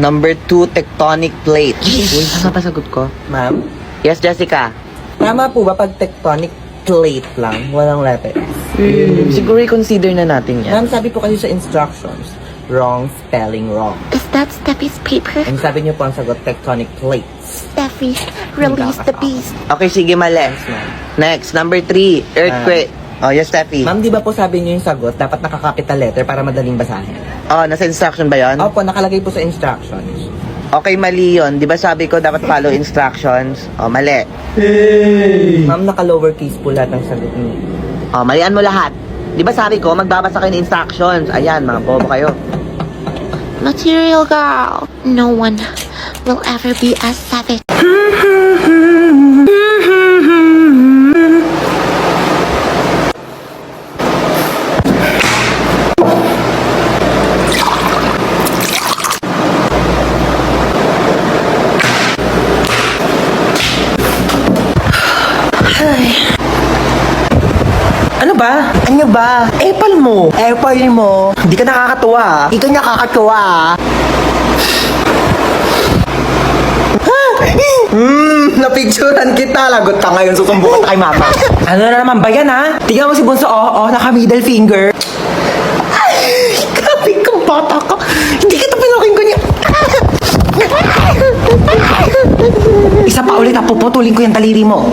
Number 2, tectonic plate. Uy, tama ba sagot ko? Ma'am, Yes, Jessica. tama po ba pag tectonic plate lang, walang letter? Siguro i-consider na natin yan. Ma'am, sabi po kasi sa instructions, wrong spelling wrong. Is that Steffi's paper? And sabi niyo po ang sagot, tectonic plates. Steffi, release the beast. Okay, sige, mali. Yes, ma'am. Next, number 3, earthquake. Oh, yes, Steffi. Ma'am, di ba po sabi niyo yung sagot, dapat naka-capital letter para madaling basahin? Oh, nasa instruction ba yon? Opo, nakalagay po sa instructions. Okay, mali yon. Di ba sabi ko dapat follow instructions? Oh, mali. Ma'am, naka-lowercase po lahat ng sagot niyo. Oh, malian mo lahat. Di ba sabi ko, magbabasa kayo ng instructions? Ayan, mga bobo kayo. Material girl. No one will ever be as savage. Ano ba? Ano ba? Apple mo. Apple mo. Hindi ka nakakatuwa. Hindi ka nakakatuwa. Napicturan kita. Lagot ka ngayon. Susumbukan kay mama. Ano na naman ba yan, ha? Tingnan mo si Bunso. Naka-middle finger. Ay, grabe kang bata ka. Hindi kita pinukin ko niya. Isa pa ulit, puputulin ko yung daliri mo.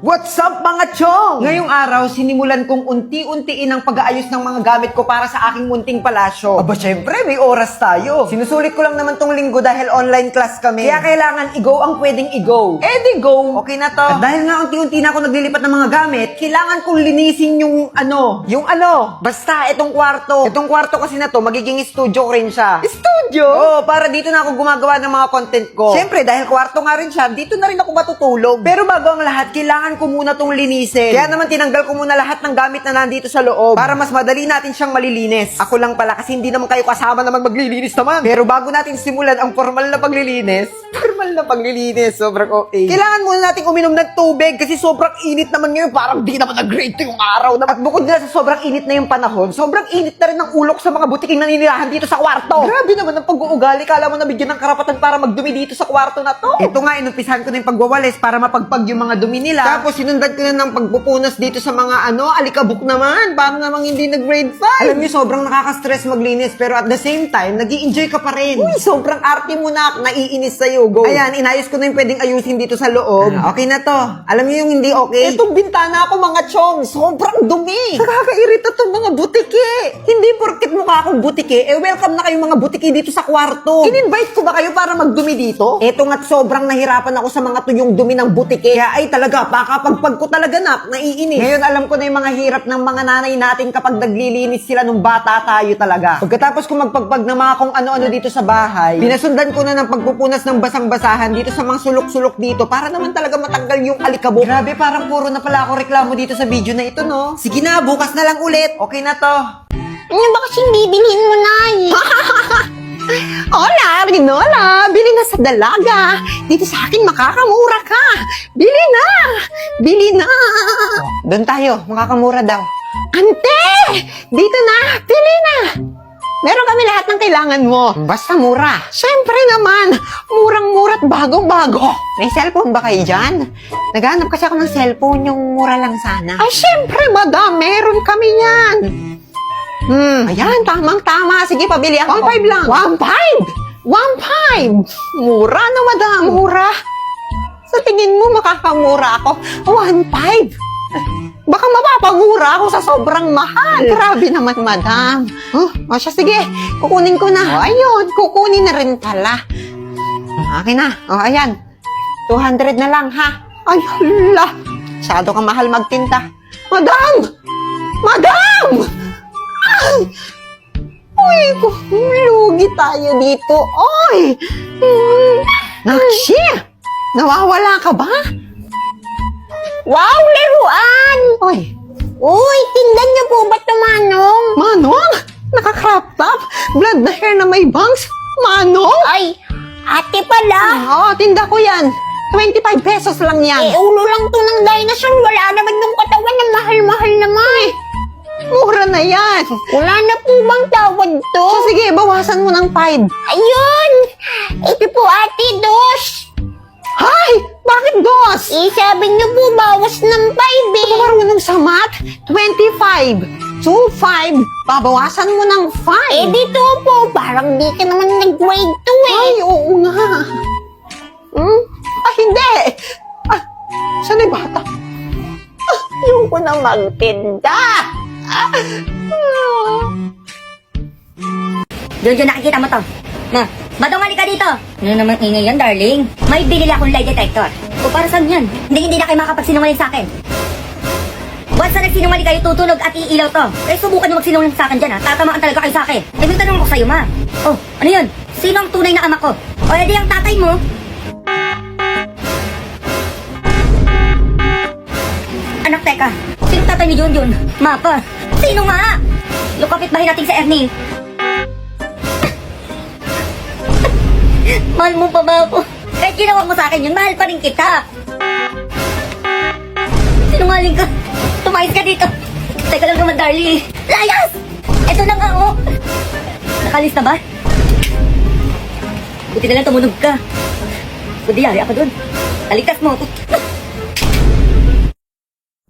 What's up mga chong? Ngayong araw, sinimulan kong unti-untiin ang pag-aayos ng mga gamit ko para sa aking munting palasyo. Aba syempre, may oras tayo. Sinusulit ko lang naman tong linggo dahil online class kami. Kaya kailangan i-go ang pwedeng i-go. Eh di go! Okay na to. At dahil nga unti-unti na ako naglilipat ng mga gamit, kailangan kong linisin yung ano. Yung ano? Basta, itong kwarto. Itong kwarto kasi na to, magiging studio ko rin siya. Studio? Oo, para dito na ako gumagawa ng mga content ko. Syempre, dahil kwarto nga rin siya, dito na rin ako matutulog. Pero bago ang lahat, kailangan ko muna tong linisin. Kaya naman tinanggal ko muna lahat ng gamit na nandito sa loob para mas madali natin siyang malilinis. Ako lang pala kasi hindi naman kayo kasama naman maglilinis naman. Pero bago natin simulan ang formal na paglilinis, sobrang okay. Kailangan muna nating uminom ng tubig kasi sobrang init naman ngayon. Parang di naman nag-grade yung araw na. At bukod na sa sobrang init na yung panahon, sobrang init na rin ng ulok sa mga butiking naninirahan dito sa kwarto. Grabe naman ang pag-uugali. Kala mo nabigyan ng karapatan para magdumi dito sa kwarto na to. Ito nga, inumpisahan ko na yung pagwawalis para mapagpag yung mga dumi nila. Tapos sinundan ko na ng pagpupunas dito sa mga alikabok naman. Paano namang hindi nag-grade 5? Alam niyo, sobrang nakaka-stress maglinis. Pero at the same time, nag-i-enjoy ka pa rin. Uy, sobrang arte mo na. Naiinis sa'yo. Go. Ayan, inayos ko na yung pwedeng ayusin dito sa loob. Okay na to. Alam niyo yung hindi okay? Itong bintana ko mga chong, sobrang dumi. Nakakairita tong mga butiki. Hindi porket mukha akong butiki, welcome na kayong mga butiki dito sa kwarto. In-invite ko ba kayo para magdumi dito? Eto nga't sobrang nahirapan ako sa mga tuyong dumi ng butiki. Kaya ay talaga, pakapagpag ko talaga naiinis. Ngayon alam ko na yung mga hirap ng mga nanay natin kapag naglilinis sila nung bata tayo talaga. Pagkatapos ko magpagpag ng mga kung ano-ano dito sa bahay, pinasundan ko na ng pagpupunas ng basang-basahan dito sa mga sulok-sulok dito para naman talaga matanggal yung alikabok. Grabe, parang puro na pala ako reklamo dito sa video na ito, no? Sige na, bukas na lang ulit. Okay na to. Ano ba kasing bibilhin mo, Nay? Hola, Rinola! Bili na sa dalaga! Dito sa akin makakamura ka! Bili na! Bili na! Doon tayo, makakamura daw. Ante! Dito na! Bili na! Meron kami lahat ng kailangan mo. Basta mura. Siyempre naman, murang-mura at bagong-bago. May cellphone ba kayo dyan? Naghanap kasi ako ng cellphone, yung mura lang sana. Ay, siyempre, madam, meron kami yan. Ayan, tamang-tama. Sige, pabili ako. 1.5 lang. 1.5? 1.5? Mura na, madam. Mura? Sa tingin mo, makakamura ako. 1.5? Baka mapapamura ako sa sobrang mahal. Grabe naman, madam. O siya, sige. Kukunin ko na. Ayun, kukunin na rin pala. Akin na. Ayan. 200 na lang, ha? Ay, hala. Masyado kang mahal magtinta. Madam! Madam! Ay! Uy, lugi tayo dito. Oy! Nakshi! Nawawala ka ba? Wow, laruan! Oy! Uy, tingnan niyo po ba ito, Manong? Manong! Naka-crop top? Blood na hair na may bangs? Manong! Ay, ate pala. Oo, tinda ko yan. 25 pesos lang yan. Ulo lang to ng dinosaur. Wala naman yung katawan na mahal-mahal naman. Mura na yan. Wala na po bang tawad to? So, sige, bawasan mo ng 5. Ayun! Ito po ate, dos! Hay! Bakit dos? Sabi niyo po bawas ng 5 eh. Marunong sa math? 25. So, 5. Babawasan mo ng 5. Dito po, parang di ka naman nag-grade 2 eh. Ay, oo nga. Hindi. Saan yung bata? Ayoko na magtinda. Jojo, nakikita mo to. Na, madungali ka dito. Ano naman ingay yan, darling? May binili akong lie detector. O para saan yan? Hindi na kayo makapagsinungaling sa akin. Once na nagsinungaling kayo, tutunog at iilaw to. Kaya subukan nyo magsinungaling sa akin dyan ha. Tatamaan talaga kayo sa akin. May tanong ko sa'yo, ma. Oh, ano yun? Sino ang tunay na ama ko? O edi ang tatay mo? Anak, teka. Sino tatay ni Junjun? Mapa. Sino nga? Yung kapitbahay natin sa Ernie. Mahal mo pa ba ako? Kahit ginawa mo sa akin yun, mahal pa rin kita. Sinungaling ka. Tumayos ka dito. Teka lang naman, darling. Layas! Eto na nga, oh. Nakalis na ba? Buti na lang tumunog ka. Buti yari ako dun. Taligtas mo ako.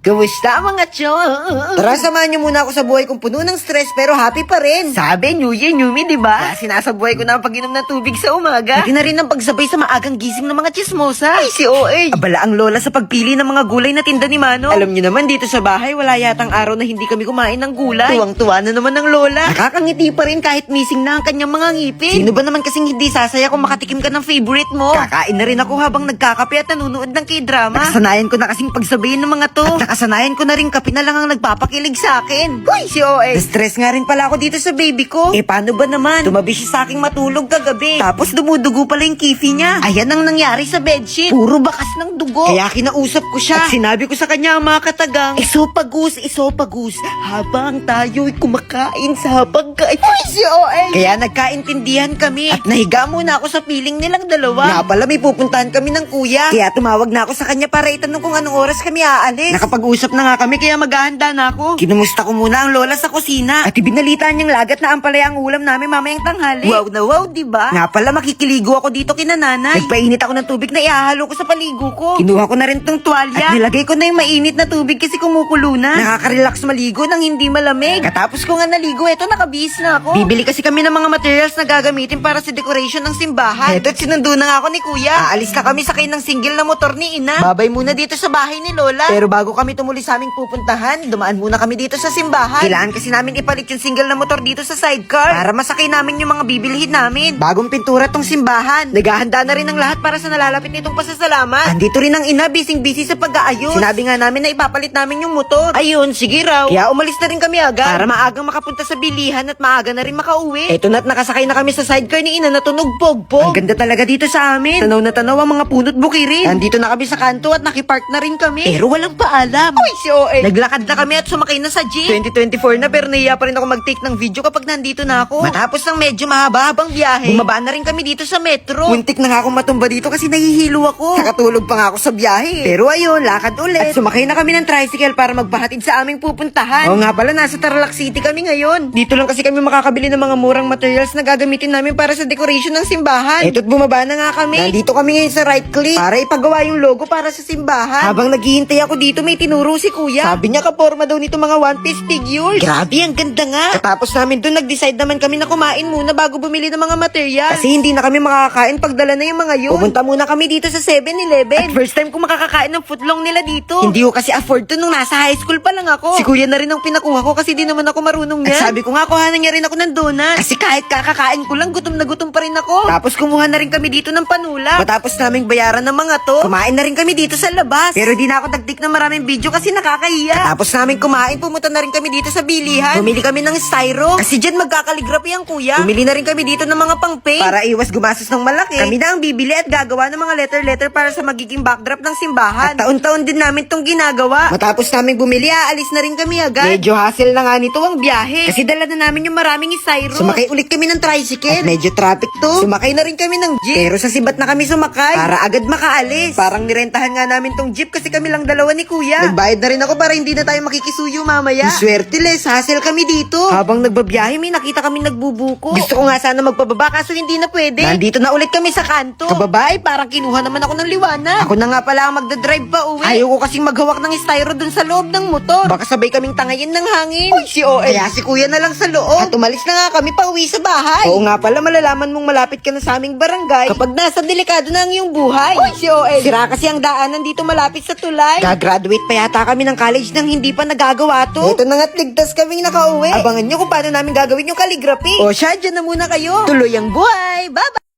Kamusta mga chong? Tara, samahan niyo muna ako sa buhay kong puno ng stress pero happy pa rin. Sabi, New Year, New Me, diba? Kaya sinasabuhay ko na ang pag-inom ng tubig sa umaga. Pati na rin ang pagsabay sa maagang gising ng mga chismosa. Ay, si OA. Abala ang lola sa pagpili ng mga gulay na tinda ni Mano. Alam niyo naman, dito sa bahay, wala yatang araw na hindi kami kumain ng gulay. Tuwang-tuwa na naman ng lola. Nakakangiti pa rin kahit missing na ang kanyang mga ngipin. Sino ba naman kasing hindi sasaya kung makatikim ka ng favorite mo? Kakain na rin ako habang nagkakape at nanonood ng K-drama. Nakasanayan ko na kasing pagsabayin ng mga to. At nakasanayan ko na rin kape na lang ang nagpapakilig sa akin. Hoy, si OA. Na-stress nga rin pala ako dito sa baby ko. Paano ba naman? Tumabi siya sa aking matulog kagabi. Tapos dumudugo pala yung kifi niya. Ayan ang nangyari sa bedsheet. Puro bakas ng dugo. Kaya kinausap ko siya. At sinabi ko sa kanya ang mga katagang, Isopagus, habang tayo'y kumakain sa pagkain. Hoy, si OA. Kaya nagkaintindihan kami. At nahiga muna ako sa piling nilang dalawa. Nga pala may pupuntahan kami ng kuya. Kaya tumawag na ako sa kanya para itanong kung anong oras kami aalis. Nakapag-usap na nga kami kaya maghahanda na ako. Kinumusta ko muna ang lola sa kusina. At ibinalita niyang lagat na ampalaya ang ulam namin mamayang tanghali. Wow na wow, diba? Nga pala makikiligo ako dito kina nanay. Nagpainit ako ng tubig na ihahalo ko sa paligo ko. Kinuha ko na rin tong tuwalya. At nilagay ko na yung mainit na tubig kasi kumukulo na. Nakaka-relax maligo nang hindi malamig. Katapos ko nga naligo, eto nakabihis na ako. Bibili kasi kami ng mga materials na gagamitin para sa decoration ng simbahan. Eto, sinundo na nga ako ni kuya. Aalis na kami sakay ng single na motor ni ina. Babay muna dito sa bahay ni lola. Pero bago kami tumuli sa aming pupuntahan, dumaan muna kami dito sa simbahan. Kailangan kasi namin ipalit yung single na motor dito sa sidecar para masakay namin yung mga bibilihin namin. Bagong pintura tong simbahan. Naghahanda na rin ang lahat para sa nalalapit nitong pasasalamat. Andito rin ang ina, busy sa pag-aayos. Sinabi nga namin na ipapalit namin yung motor. Ayun, sige raw. Kaya umalis na rin kami agad para maagang makapunta sa bilihan at maaga na rin makauwi. Eto na't nakasakay na kami sa sidecar ni ina na tunog pog-pog. Ang ganda talaga dito sa amin. Tanaw na tanaw ang mga punot bukirin. Andito na kami sa kanto at nakipark na rin kami. Pero walang paalam. Uy, si OA. Naglakad na kami at sumakay na sa jeep. 2024 na pero nahiya pa rin ako mag-take ng video kapag nandito na ako. Matapos ng medyo mahaba-habang biyahe, bumaba na rin kami dito sa metro. Muntik na nga akong matumba dito kasi nahihilo ako. Nakatulog pa nga ako sa biyahe. Pero ayun, lakad ulit. At sumakay na kami ng tricycle para magpahatid sa aming pupuntahan. Oo nga pala, nasa Tarlac City kami ngayon. Dito lang kasi kami makakabili ng mga murang materials na gagamitin namin para sa decoration ng simbahan. Eto't bumaba na nga kami. Nandito kami ngayon sa right click para ipagawa yung logo para sa simbahan. Habang naghihintay ako dito, may tinuro si kuya. Sabi niya kaporma daw nito mga One Piece figures. Grabe, ang ganda nga. Katapos namin doon, nag-decide naman kami na kumain muna bago bumili ng mga materials. Kasi hindi na kami makakakain pagdala na yung mga yun. Pumunta muna kami dito sa 7-Eleven. At first time ko makakakain ng footlong nila dito. Hindi ko kasi afford to nung nasa high school pa lang ako. Si kuya na rin ang pinakuha ko kasi di naman ako marunong yan. At sabi ko nga, kuhanan niya rin ako ng donut. Kasi kahit kakakain ko lang, gutom na gutom pa rin ako. Tapos kumuha na rin kami dito ng panula. Matapos naming bayaran ng mga to, kumain na rin kami dito sa labas. Pero di na ako nagtik ng maraming video kasi nakakahiya. Tapos namin kumain, pumunta na rin kami dito sa bilihan. Bumili kami ng styro. Kasi dyan magkakaligrapi ang kuya. Bumili na rin kami dito ng mga pang-paint. Para iwas gumastos ng malaki. Kami na ang bibili at gagawa ng mga letter-letter para sa magiging backdrop ng simbahan. At taon-taon din namin tong ginagawa. Matapos namin bumili, aalis na rin kami agad. Medyo hassle na nga nito ang biyahe. Kasi dala na namin yung maraming styro. Sumakay ulit kami ng tricycle. At medyo traffic to. Sumakay na rin kami ng jeep. Pero sa sibat na kami sumakay. Para agad makaalis. Parang nirentahan nga namin tong jeep kasi kami lang dalawa ni kuya. Nagbayad na rin ako para hindi na tayo makikisuyo mamaya. Swerte les, hassle kami dito. Habang nagbabiyahe, may nakita kami nagbubuko. Gusto ko nga sana magbababa kaso hindi na pwede. Nandito na ulit kami sa kanto. Kababae, parang kinuha naman ako ng liwanag. Ako na nga pala ang magdadrive pa uwi. Ayoko kasing maghawak ng styro dun sa loob ng motor. Baka sabay kaming tangayin ng hangin. Uy, si OL. Kaya si kuya na lang sa loob. At umalis na nga kami pa uwi sa bahay. Oo nga pala, malalaman mong malapit ka na sa aming barangay kapag nasa delikado na ang iyong buhay. Uy, si OL. Sira kasi ang daanan dito malapit sa tulay. Gagraduate pa yata kami ng college nang hindi pa nagagawa to. Ito na nga't ligtas kaming nakauwi. Abangan nyo kung paano namin gagawin yung calligraphy. O siya, dyan na muna kayo. Tuloy ang buhay. Bye-bye!